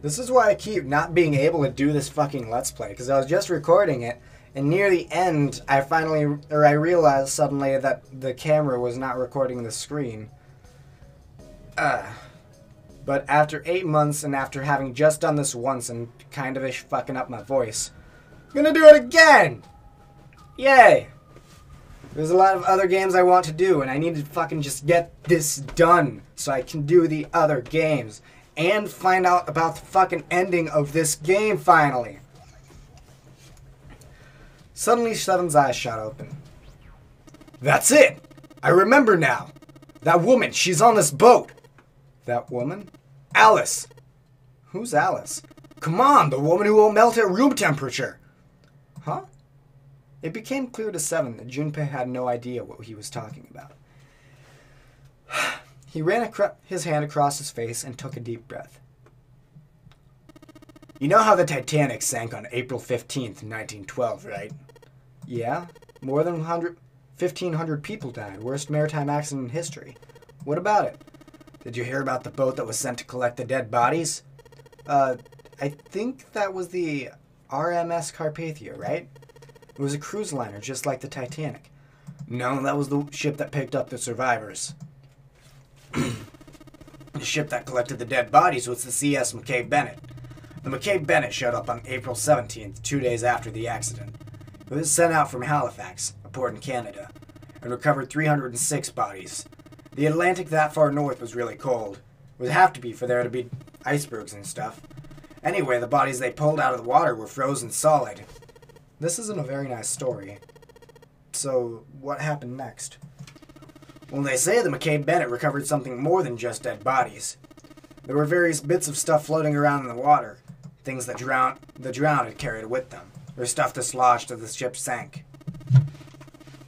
This is why I keep not being able to do this fucking Let's Play, because I was just recording it, and near the end, I realized suddenly that the camera was not recording the screen. But after 8 months, and after having just done this once and kind of fucking up my voice, I'm gonna do it again! Yay! There's a lot of other games I want to do, and I need to fucking just get this done so I can do the other games. And find out about the fucking ending of this game, finally. Suddenly, Seven's eyes shot open. That's it! I remember now! That woman, she's on this boat! That woman? Alice! Who's Alice? Come on, the woman who will melt at room temperature! Huh? It became clear to Seven that Junpei had no idea what he was talking about. He ran his hand across his face and took a deep breath. You know how the Titanic sank on April 15th, 1912, right? Yeah. More than 1,500 people died. Worst maritime accident in history. What about it? Did you hear about the boat that was sent to collect the dead bodies? I think that was the RMS Carpathia, right? It was a cruise liner, just like the Titanic. No, that was the ship that picked up the survivors. The ship that collected the dead bodies was the CS McCabe Bennett. The McCabe Bennett showed up on April 17th, 2 days after the accident. It was sent out from Halifax, a port in Canada, and recovered 306 bodies. The Atlantic that far north was really cold. It would have to be for there to be icebergs and stuff. Anyway, the bodies they pulled out of the water were frozen solid. This isn't a very nice story. So, what happened next? Well, they say the McCabe Bennett recovered something more than just dead bodies. There were various bits of stuff floating around in the water, things that the drowned had carried with them, or stuff dislodged as the ship sank.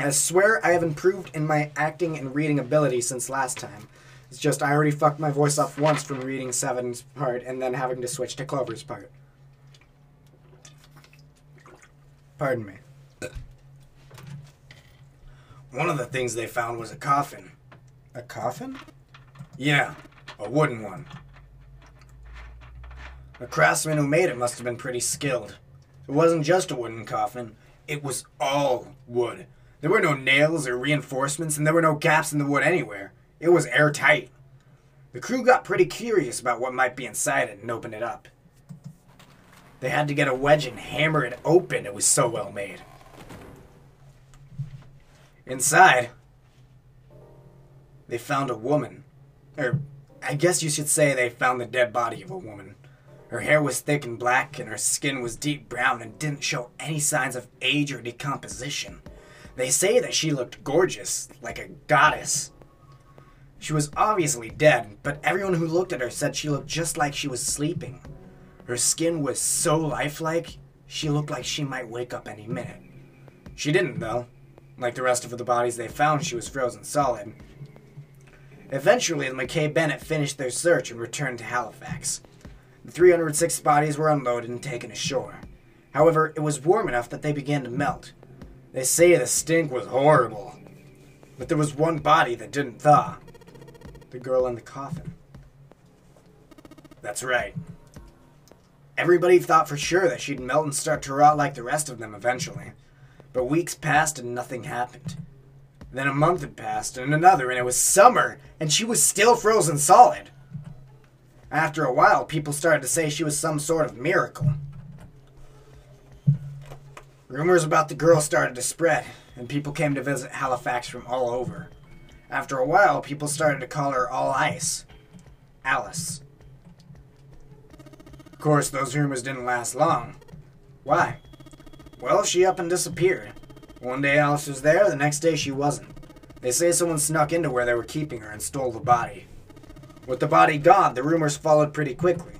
I swear I have improved in my acting and reading ability since last time. It's just I already fucked my voice up once from reading Seven's part and then having to switch to Clover's part. Pardon me. One of the things they found was a coffin. A coffin? Yeah, a wooden one. The craftsman who made it must have been pretty skilled. It wasn't just a wooden coffin, it was all wood. There were no nails or reinforcements, and there were no gaps in the wood anywhere. It was airtight. The crew got pretty curious about what might be inside it and opened it up. They had to get a wedge and hammer it open, it was so well made. Inside, they found a woman. Or, I guess you should say they found the dead body of a woman. Her hair was thick and black, and her skin was deep brown and didn't show any signs of age or decomposition. They say that she looked gorgeous, like a goddess. She was obviously dead, but everyone who looked at her said she looked just like she was sleeping. Her skin was so lifelike, she looked like she might wake up any minute. She didn't, though. Like the rest of the bodies they found, she was frozen solid. Eventually, the McCabe Bennett finished their search and returned to Halifax. The 306 bodies were unloaded and taken ashore. However, it was warm enough that they began to melt. They say the stink was horrible. But there was one body that didn't thaw. The girl in the coffin. That's right. Everybody thought for sure that she'd melt and start to rot like the rest of them eventually. But weeks passed and nothing happened. Then a month had passed and another, and it was summer, and she was still frozen solid. After a while, people started to say she was some sort of miracle. Rumors about the girl started to spread, and people came to visit Halifax from all over. After a while, people started to call her All Ice. Alice. Of course, those rumors didn't last long. Why? Well, she up and disappeared. One day Alice was there, the next day she wasn't. They say someone snuck into where they were keeping her and stole the body. With the body gone, the rumors followed pretty quickly,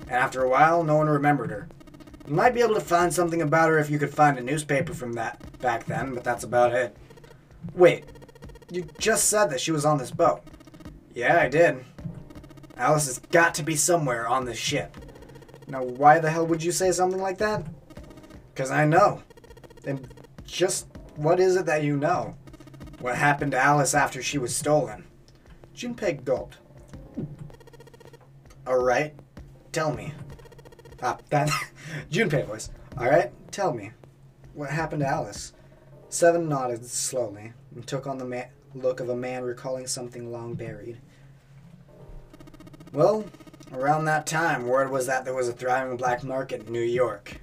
and after a while, no one remembered her. You might be able to find something about her if you could find a newspaper from that back then, but that's about it. Wait, you just said that she was on this boat. Yeah, I did. Alice has got to be somewhere on this ship. Now, why the hell would you say something like that? Because I know. And just what is it that you know? What happened to Alice after she was stolen? Junpei gulped. Alright, tell me. That Junpei voice. Alright, tell me. What happened to Alice? Seven nodded slowly and took on the look of a man recalling something long buried. Well, around that time, word was that there was a thriving black market in New York.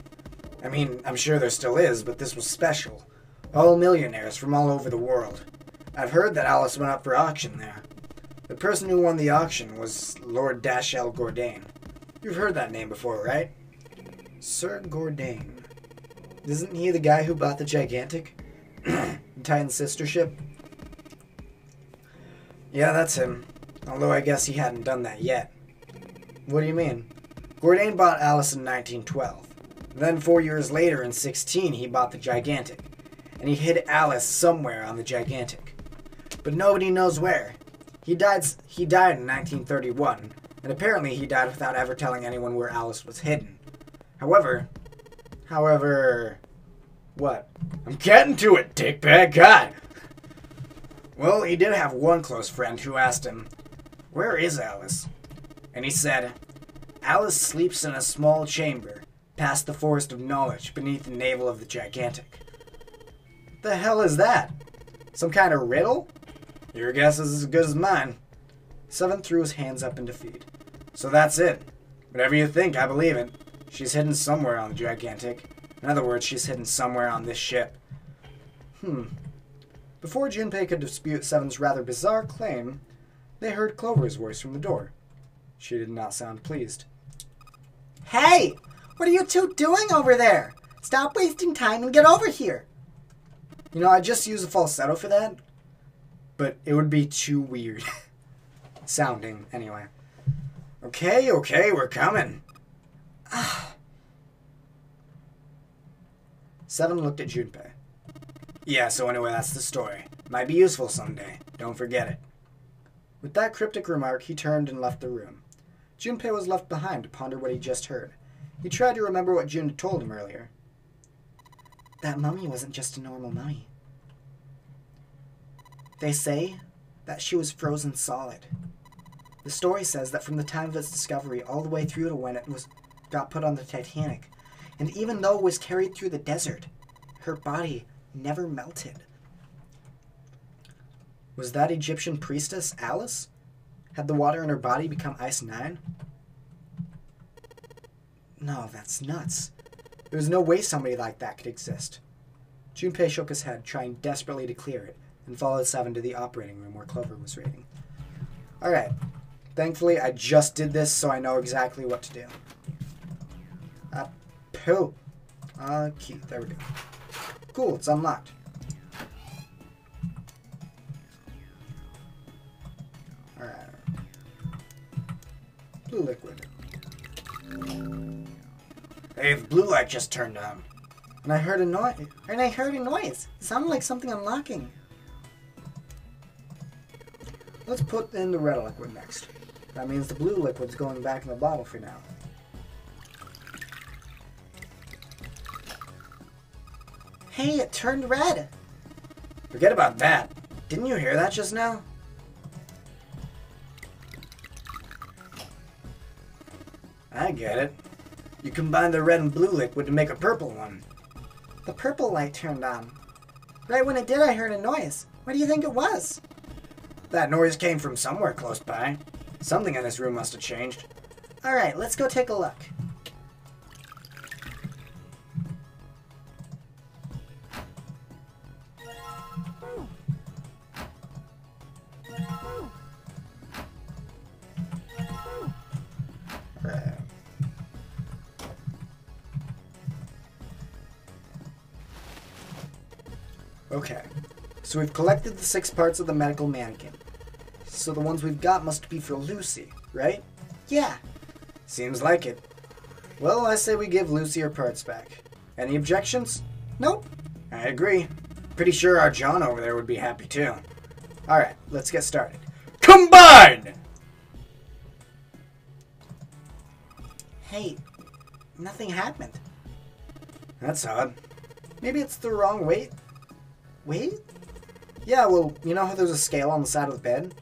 I mean, I'm sure there still is, but this was special. All millionaires from all over the world. I've heard that Alice went up for auction there. The person who won the auction was Lord Dashiell Gordain. You've heard that name before, right? Sir Gordain. Isn't he the guy who bought the Gigantic? Titan's sister ship? Yeah, that's him. Although I guess he hadn't done that yet. What do you mean? Gordain bought Alice in 1912. Then 4 years later, in 16, he bought the Gigantic. And he hid Alice somewhere on the Gigantic. But nobody knows where. He died in 1931, and apparently he died without ever telling anyone where Alice was hidden. However, what? I'm getting to it, dickbag. God! Well, he did have one close friend who asked him, "Where is Alice?" And he said, "Alice sleeps in a small chamber, past the Forest of Knowledge, beneath the navel of the Gigantic." The hell is that? Some kind of riddle? Your guess is as good as mine. Seven threw his hands up in defeat. So that's it. Whatever you think, I believe it. She's hidden somewhere on the Gigantic. In other words, she's hidden somewhere on this ship. Before Junpei could dispute Seven's rather bizarre claim, they heard Clover's voice from the door. She did not sound pleased. Hey! What are you two doing over there? Stop wasting time and get over here. You know, I just used a falsetto for that, but it would be too weird. Sounding, anyway. Okay, we're coming. Seven looked at Junpei. Yeah, so anyway, that's the story. Might be useful someday. Don't forget it. With that cryptic remark, he turned and left the room. Junpei was left behind to ponder what he just heard. He tried to remember what June had told him earlier. That mummy wasn't just a normal mummy. They say that she was frozen solid. The story says that from the time of its discovery all the way through to when it got put on the Titanic, and even though it was carried through the desert, her body never melted. Was that Egyptian priestess Alice? Had the water in her body become Ice 9? No, that's nuts. There was no way somebody like that could exist. Junpei shook his head, trying desperately to clear it, and followed Seven to the operating room where Clover was reading. Alright. Thankfully, I just did this, so I know exactly what to do. Pooh. Key. There we go. Cool, it's unlocked. Alright. Blue liquid. Hey, the blue light just turned on. And I heard a noise. It sounded like something unlocking. Let's put in the red liquid next. That means the blue liquid's going back in the bottle for now. Hey, it turned red. Forget about that. Didn't you hear that just now? I get it. You combine the red and blue liquid to make a purple one. The purple light turned on. Right when it did, I heard a noise. What do you think it was? That noise came from somewhere close by. Something in this room must have changed. Alright, let's go take a look. Okay, so we've collected the 6 parts of the medical mannequin. So the ones we've got must be for Lucy, right? Yeah. Seems like it. Well, I say we give Lucy her parts back. Any objections? Nope. I agree. Pretty sure our John over there would be happy too. Alright, let's get started. Combine! Hey, nothing happened. That's odd. Maybe it's the wrong weight. Wait? Yeah, well, you know how there's a scale on the side of the bed?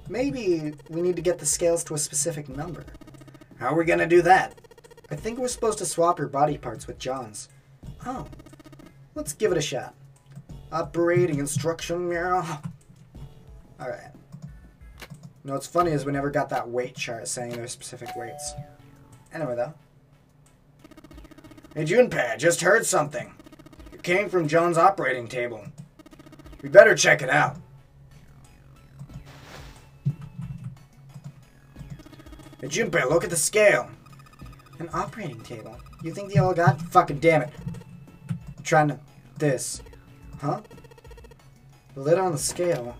Maybe we need to get the scales to a specific number. How are we gonna do that? I think we're supposed to swap her body parts with John's. Oh, let's give it a shot. Operating instruction, yeah. Alright. You know what's funny is we never got that weight chart saying their specific weights. Anyway, though. Hey, Junpei, I just heard something. It came from John's operating table. We better check it out. Hey, Junpei, look at the scale. An operating table? You think they all got? Fucking damn it. I'm trying to... This. Huh? The lid on the scale.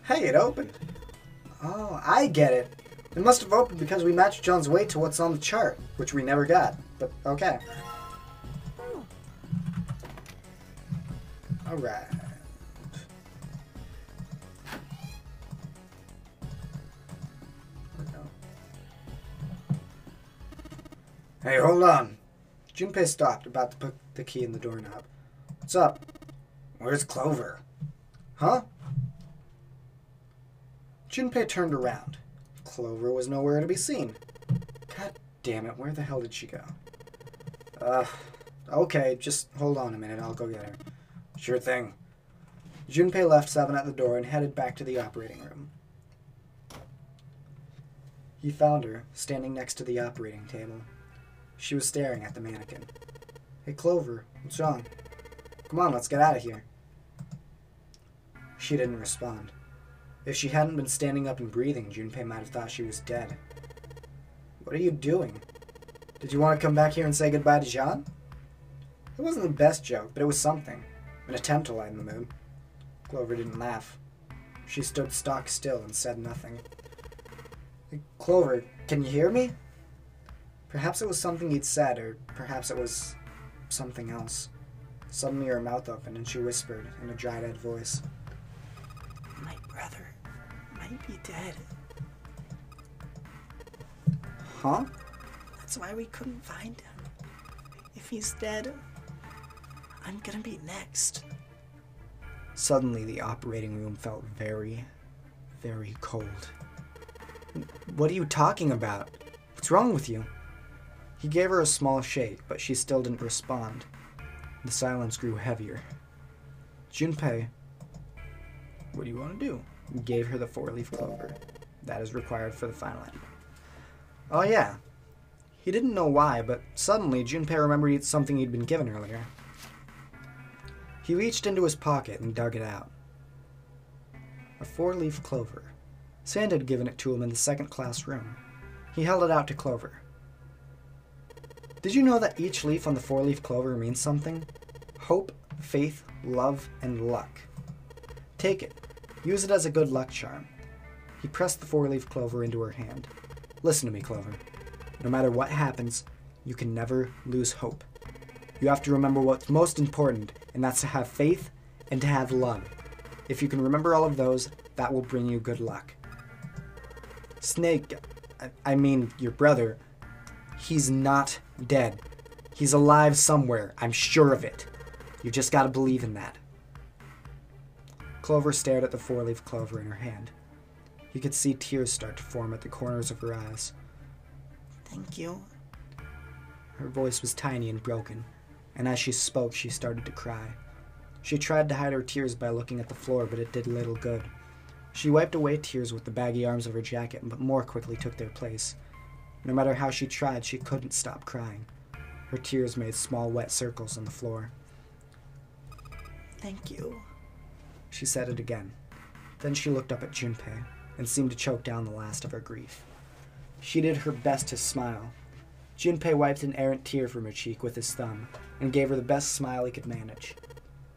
Hey, it opened. Oh, I get it. It must have opened because we matched John's weight to what's on the chart, which we never got. But, okay. Alright. Hey, hold on. Junpei stopped, about to put the key in the doorknob. What's up? Where's Clover? Huh? Junpei turned around. Clover was nowhere to be seen. God damn it, where the hell did she go? Okay, just hold on a minute, I'll go get her. Sure thing. Junpei left Seven at the door and headed back to the operating room. He found her, standing next to the operating table. She was staring at the mannequin. Hey, Clover, what's wrong? Come on, let's get out of here. She didn't respond. If she hadn't been standing up and breathing, Junpei might have thought she was dead. What are you doing? Did you want to come back here and say goodbye to Jean? It wasn't the best joke, but it was something. An attempt to lighten the mood. Clover didn't laugh. She stood stock still and said nothing. Hey, Clover, can you hear me? Perhaps it was something he'd said, or perhaps it was something else. Suddenly her mouth opened and she whispered in a dried-eyed voice. My brother might be dead. Huh? That's why we couldn't find him. If he's dead, I'm gonna be next. Suddenly the operating room felt very, very cold. What are you talking about? What's wrong with you? He gave her a small shake, but she still didn't respond. The silence grew heavier. Junpei, what do you want to do? He gave her the 4-leaf clover. That is required for the final ending. Oh yeah. He didn't know why, but suddenly Junpei remembered something he'd been given earlier. He reached into his pocket and dug it out. A 4-leaf clover. Sand had given it to him in the second class room. He held it out to Clover. Did you know that each leaf on the 4-leaf clover means something? Hope, faith, love, and luck. Take it. Use it as a good luck charm. He pressed the 4-leaf clover into her hand. Listen to me, Clover. No matter what happens, you can never lose hope. You have to remember what's most important, and that's to have faith and to have love. If you can remember all of those, that will bring you good luck. Snake, I mean your brother, he's not dead. He's alive somewhere, I'm sure of it. You just gotta believe in that. Clover stared at the 4-leaf clover in her hand. He could see tears start to form at the corners of her eyes. Thank you. Her voice was tiny and broken, and as she spoke, she started to cry. She tried to hide her tears by looking at the floor, but it did little good. She wiped away tears with the baggy arms of her jacket, but more quickly took their place. No matter how she tried, she couldn't stop crying. Her tears made small wet circles on the floor. Thank you. She said it again. Then she looked up at Junpei and seemed to choke down the last of her grief. She did her best to smile. Junpei wiped an errant tear from her cheek with his thumb and gave her the best smile he could manage.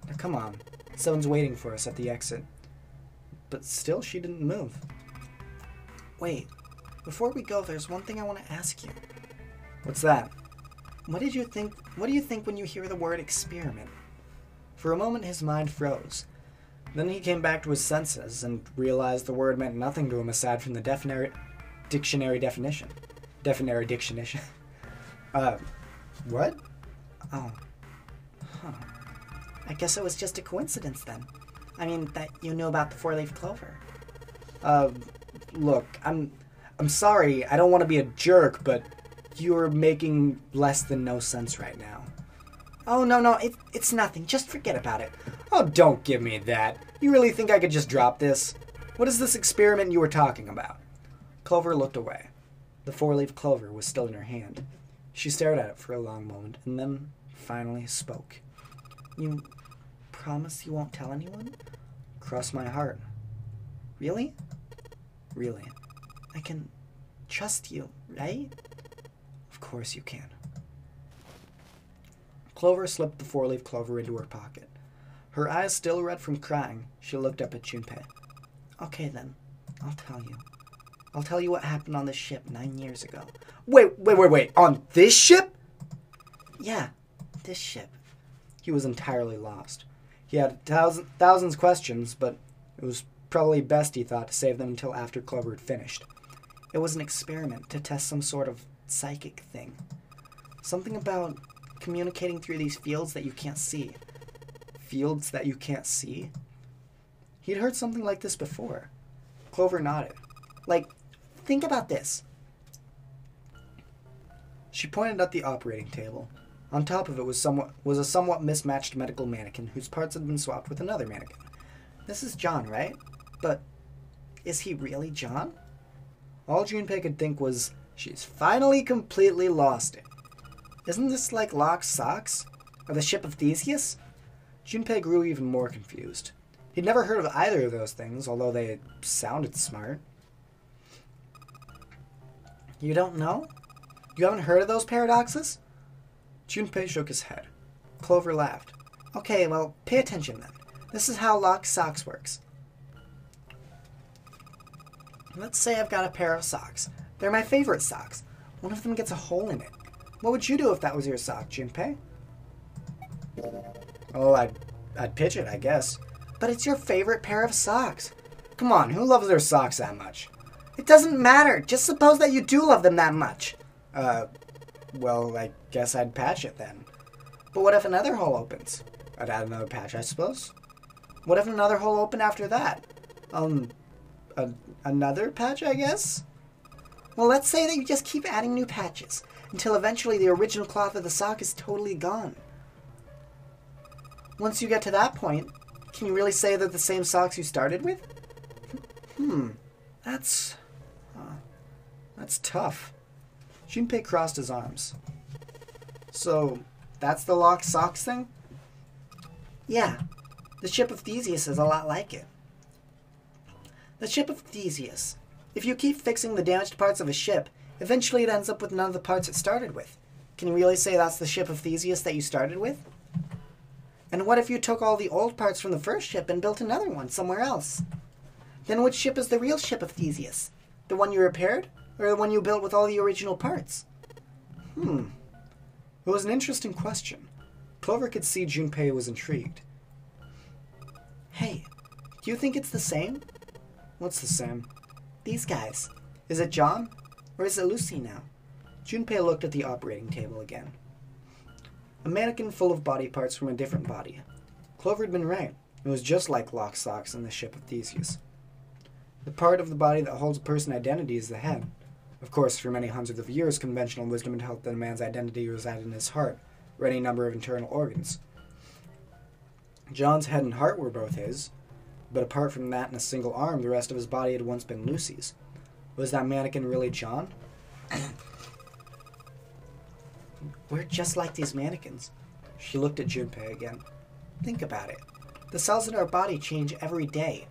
Now come on, someone's waiting for us at the exit. But still she didn't move. Wait, before we go, there's one thing I want to ask you. What's that? What do you think when you hear the word experiment? For a moment his mind froze. Then he came back to his senses and realized the word meant nothing to him aside from the dictionary definition. What? Oh. Huh. I guess it was just a coincidence then. I mean, that you knew about the 4-leaf clover. Look, I'm sorry, I don't want to be a jerk, but You're making less than no sense right now. Oh, no, it's nothing. Just forget about it. Oh, don't give me that. You really think I could just drop this? What is this experiment you were talking about? Clover looked away. The four-leaf clover was still in her hand. She stared at it for a long moment and then finally spoke. You promise you won't tell anyone? Cross my heart. Really? Really. I can trust you, right? Of course you can. Clover slipped the four-leaf clover into her pocket. Her eyes still red from crying, she looked up at Junpei. Okay then, I'll tell you. I'll tell you what happened on this ship 9 years ago. Wait. On this ship? Yeah, this ship. He was entirely lost. He had thousands of questions, but it was probably best, he thought, to save them until after Clover had finished. It was an experiment to test some sort of psychic thing. Something about communicating through these fields that you can't see. Fields that you can't see? He'd heard something like this before. Clover nodded. Like, think about this. She pointed at the operating table. On top of it was a somewhat mismatched medical mannequin whose parts had been swapped with another mannequin. This is John, right? But is he really John? All Junpei could think was, she's finally completely lost it. Isn't this like Locke's socks? Or the ship of Theseus? Junpei grew even more confused. He'd never heard of either of those things, although they sounded smart. You don't know? You haven't heard of those paradoxes? Junpei shook his head. Clover laughed. Okay, well, pay attention then. This is how Locke's socks works. Let's say I've got a pair of socks. They're my favorite socks. One of them gets a hole in it. What would you do if that was your sock, Junpei? Oh, I'd pitch it, I guess. But it's your favorite pair of socks. Come on, who loves their socks that much? It doesn't matter. Just suppose that you do love them that much. Well, I guess I'd patch it then. But what if another hole opens? I'd add another patch, I suppose. What if another hole opened after that? Another patch, I guess? Well, let's say that you just keep adding new patches until eventually the original cloth of the sock is totally gone. Once you get to that point, can you really say they're the same socks you started with? That's tough. Junpei crossed his arms. So, that's the Locke's socks thing? Yeah. The ship of Theseus is a lot like it. The ship of Theseus. If you keep fixing the damaged parts of a ship, eventually it ends up with none of the parts it started with. Can you really say that's the ship of Theseus that you started with? And what if you took all the old parts from the first ship and built another one somewhere else? Then which ship is the real ship of Theseus? The one you repaired, or the one you built with all the original parts? It was an interesting question. Clover could see Junpei was intrigued. Hey, do you think it's the same? What's the same? These guys. Is it John, or is it Lucy now? Junpei looked at the operating table again. A mannequin full of body parts from a different body. Clover had been right. It was just like Locke's socks in the ship of Theseus. The part of the body that holds a person's identity is the head. Of course, for many hundreds of years, conventional wisdom had held that a man's identity resided in his heart, or any number of internal organs. John's head and heart were both his, but apart from that and a single arm, the rest of his body had once been Lucy's. Was that mannequin really John? We're just like these mannequins. She looked at Junpei again. Think about it. The cells in our body change every day.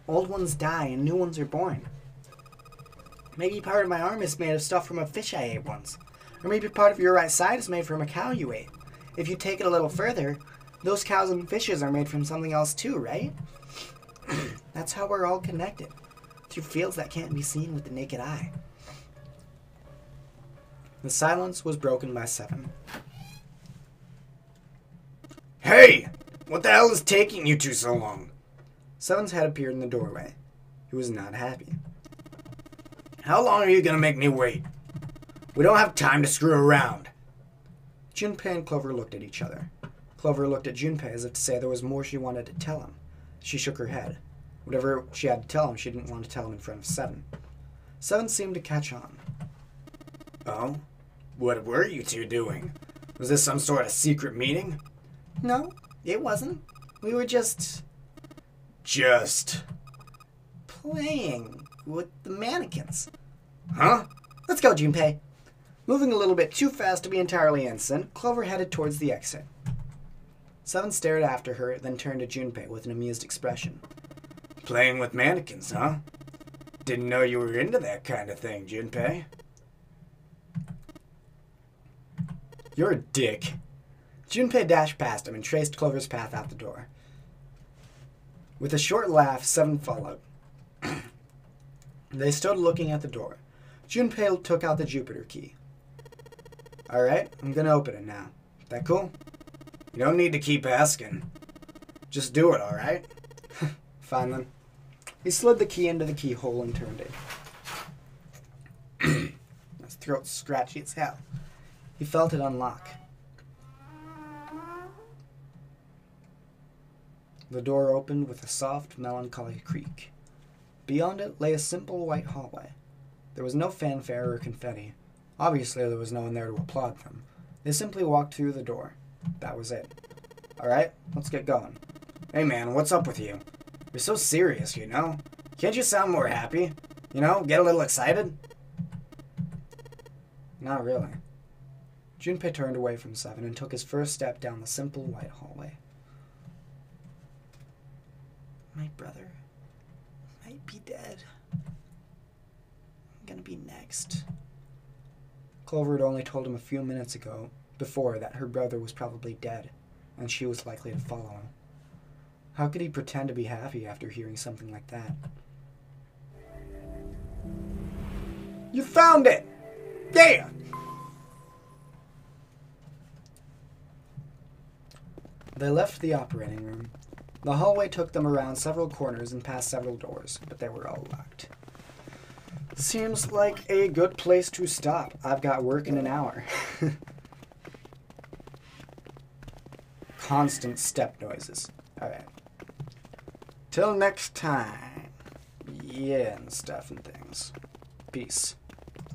Old ones die and new ones are born. Maybe part of my arm is made of stuff from a fish I ate once. Or maybe part of your right side is made from a cow you ate. If you take it a little further, those cows and fishes are made from something else too, right? That's how we're all connected. Through fields that can't be seen with the naked eye. The silence was broken by Seven. Hey! What the hell is taking you two so long? Seven's head appeared in the doorway. He was not happy. How long are you going to make me wait? We don't have time to screw around. Junpei and Clover looked at each other. Clover looked at Junpei as if to say there was more she wanted to tell him. She shook her head. Whatever she had to tell him, she didn't want to tell him in front of Seven. Seven seemed to catch on. Oh? What were you two doing? Was this some sort of secret meeting? No, it wasn't. We were just playing with the mannequins. Huh? Let's go, Junpei. Moving a little bit too fast to be entirely innocent, Clover headed towards the exit. Seven stared after her, then turned to Junpei with an amused expression. Playing with mannequins, huh? Didn't know you were into that kind of thing, Junpei. You're a dick. Junpei dashed past him and traced Clover's path out the door. With a short laugh, Seven followed. They stood looking at the door. Junpei took out the Jupiter key. Alright, I'm gonna open it now. That cool? You don't need to keep asking. Just do it, alright? Fine then. He slid the key into the keyhole and turned it. His throat's scratchy as hell. He felt it unlock. The door opened with a soft, melancholy creak. Beyond it lay a simple white hallway. There was no fanfare or confetti. Obviously, there was no one there to applaud them. They simply walked through the door. That was it. Alright, let's get going. Hey man, what's up with you? You're so serious, you know? Can't you sound more happy? You know, get a little excited? Not really. Junpei turned away from Seven and took his first step down the simple white hallway. My brother might be dead. I'm gonna be next. Clover had only told him a few minutes before that her brother was probably dead, and she was likely to follow him. How could he pretend to be happy after hearing something like that? You found it! Yeah! They left the operating room. The hallway took them around several corners and past several doors, but they were all locked. Seems like a good place to stop. I've got work in an hour. Constant step noises. Alright. Till next time. Yeah, and stuff and things. Peace.